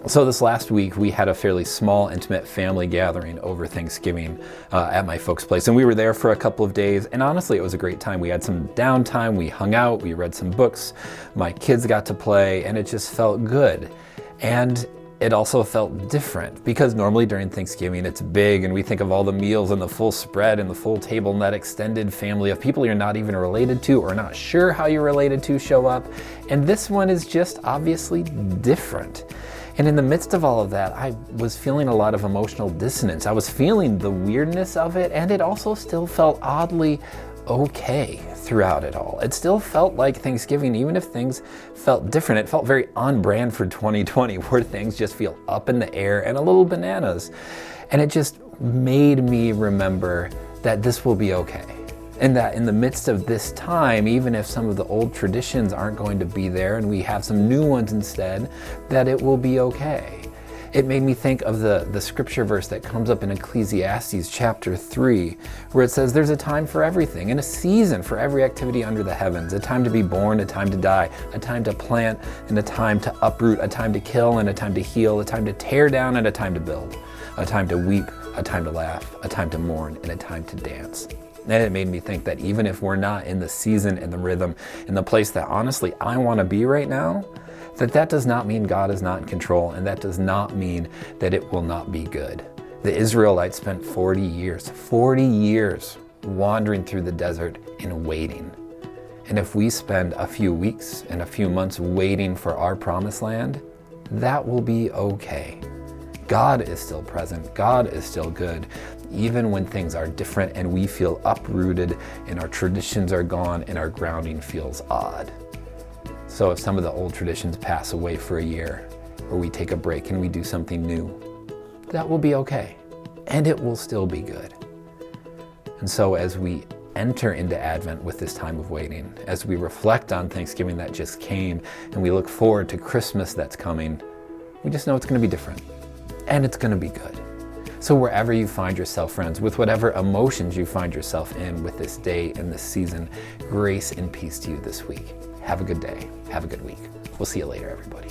So this last week, we had a fairly small, intimate family gathering over Thanksgiving at my folks' place. And we were there for a couple of days. And honestly, it was a great time. We had some downtime. We hung out. We read some books. My kids got to play. And it just felt good. And it also felt different because normally during Thanksgiving, it's big. And we think of all the meals and the full spread and the full table and that extended family of people you're not even related to or not sure how you're related to show up. And this one is just obviously different. And in the midst of all of that, I was feeling a lot of emotional dissonance. I was feeling the weirdness of it, and it also still felt oddly okay throughout it all. It still felt like Thanksgiving, even if things felt different. It felt very on brand for 2020, where things just feel up in the air and a little bananas. And it just made me remember that this will be okay. And that in the midst of this time, even if some of the old traditions aren't going to be there and we have some new ones instead, that it will be okay. It made me think of the scripture verse that comes up in Ecclesiastes chapter 3, where it says there's a time for everything and a season for every activity under the heavens, a time to be born, a time to die, a time to plant and a time to uproot, a time to kill and a time to heal, a time to tear down and a time to build, a time to weep, a time to laugh, a time to mourn, and a time to dance. And it made me think that even if we're not in the season and the rhythm and the place that honestly I want to be right now, that does not mean God is not in control, and that does not mean that it will not be good. The Israelites spent 40 years wandering through the desert and waiting. And if we spend a few weeks and a few months waiting for our promised land, that will be okay. God is still present. God is still good, even when things are different and we feel uprooted and our traditions are gone and our grounding feels odd. So if some of the old traditions pass away for a year, or we take a break and we do something new, that will be okay. And it will still be good. And so as we enter into Advent with this time of waiting, as we reflect on Thanksgiving that just came, and we look forward to Christmas that's coming, we just know it's going to be different. And it's going to be good. So wherever you find yourself, friends, with whatever emotions you find yourself in with this day and this season, grace and peace to you this week. Have a good day. Have a good week. We'll see you later, everybody.